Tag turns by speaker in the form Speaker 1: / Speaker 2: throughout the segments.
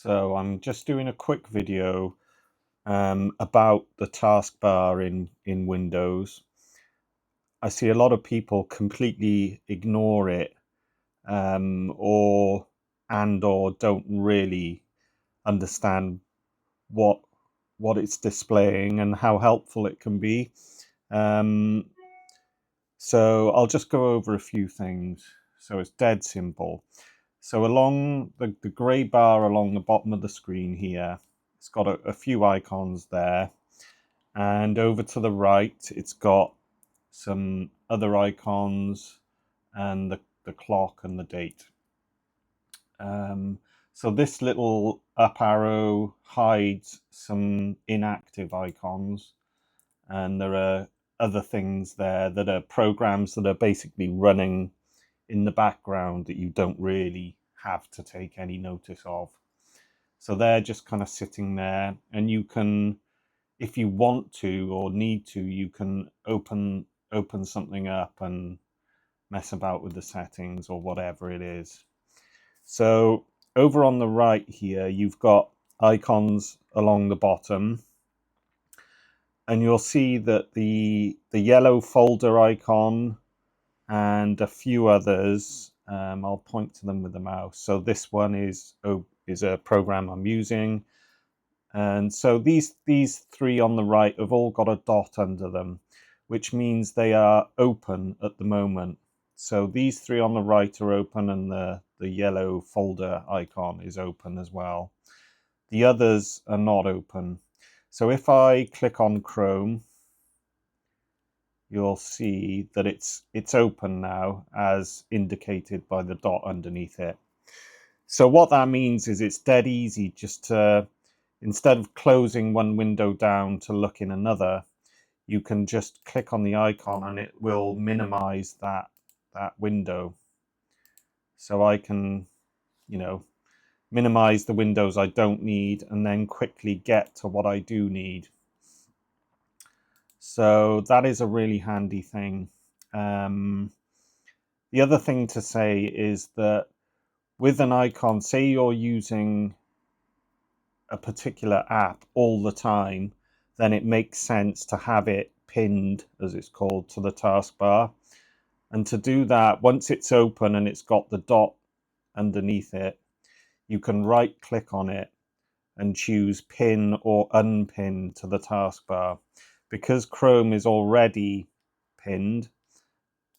Speaker 1: So I'm just doing a quick video about the taskbar in Windows. I see a lot of people completely ignore it or don't really understand what it's displaying and how helpful it can be. Um, so I'll just go over a few things. So it's dead simple. So along the grey bar along the bottom of the screen here, it's got a few icons there. And over to the right, it's got some other icons and the clock and the date. So this little up arrow hides some inactive icons. And there are other things there that are programs that are basically running in the background that you don't really have to take any notice of. So they're just kind of sitting there, and you can, if you want to or need to, you can open something up and mess about with the settings or whatever it is. So over on the right here, you've got icons along the bottom, and you'll see that the yellow folder icon and a few others, I'll point to them with the mouse. So this one is a program I'm using. And so these three on the right have all got a dot under them, which means they are open at the moment. So these three on the right are open, and the yellow folder icon is open as well. The others are not open. So if I click on Chrome, you'll see that it's open now as indicated by the dot underneath it. So what that means is it's dead easy just to, instead of closing one window down to look in another, you can just click on the icon and it will minimize that window. So I can, minimize the windows I don't need and then quickly get to what I do need. So that is a really handy thing. The other thing to say is that with an icon, say you're using a particular app all the time, then it makes sense to have it pinned, as it's called, to the taskbar. And to do that, once it's open and it's got the dot underneath it, you can right click on it and choose pin or unpin to the taskbar. Because Chrome is already pinned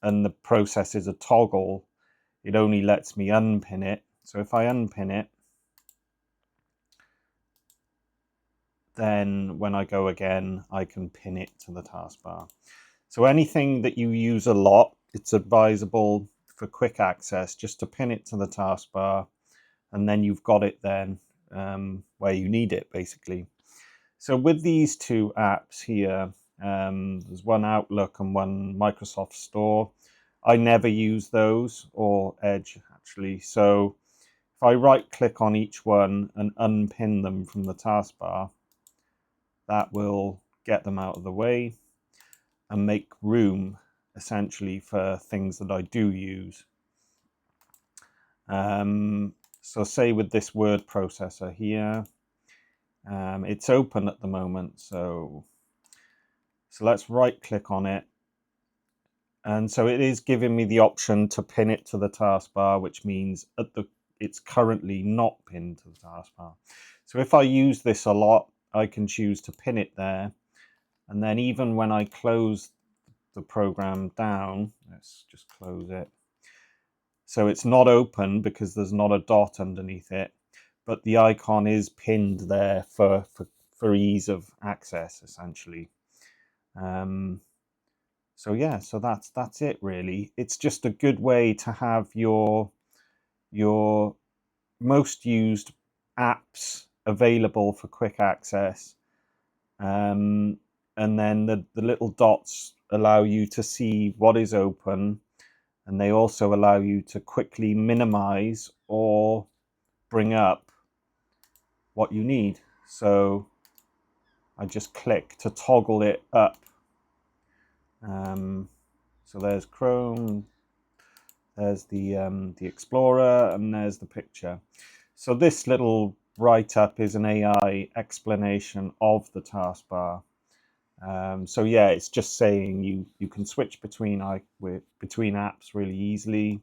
Speaker 1: and the process is a toggle, it only lets me unpin it. So if I unpin it, then when I go again, I can pin it to the taskbar. So anything that you use a lot, it's advisable for quick access just to pin it to the taskbar, and then you've got it then where you need it, basically. So with these two apps here, there's one Outlook and one Microsoft Store. I never use those, or Edge actually. So if I right click on each one and unpin them from the taskbar, that will get them out of the way and make room essentially for things that I do use. So say with this word processor here, it's open at the moment. So let's right click on it. And so it is giving me the option to pin it to the taskbar, which means it's currently not pinned to the taskbar. So if I use this a lot, I can choose to pin it there. And then even when I close the program down, let's just close it. So it's not open because there's not a dot underneath it, but the icon is pinned there for ease of access, essentially. So yeah, so that's it really. It's just a good way to have your most used apps available for quick access. And then the little dots allow you to see what is open, and they also allow you to quickly minimize or bring up what you need. So I just click to toggle it up. So there's Chrome, there's the Explorer, and there's the picture. So this little right up is an AI explanation of the taskbar. So yeah, it's just saying you can switch between apps really easily.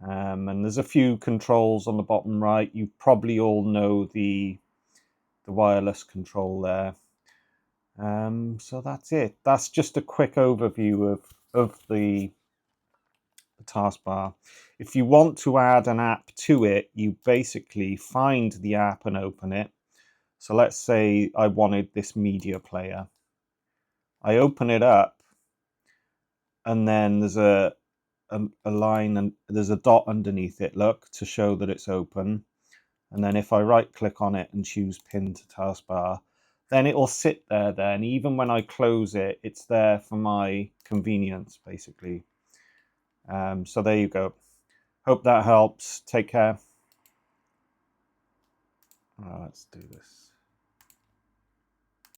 Speaker 1: And there's a few controls on the bottom right. You probably all know the wireless control there. So that's it. That's just a quick overview of the taskbar. If you want to add an app to it, you basically find the app and open it. So let's say I wanted this media player. I open it up, and then there's a line and there's a dot underneath it, look, to show that it's open. And then if I right click on it and choose pin to taskbar, then it will sit there then. Even when I close it, it's there for my convenience, basically. So there you go. Hope that helps. Take care. Let's do this.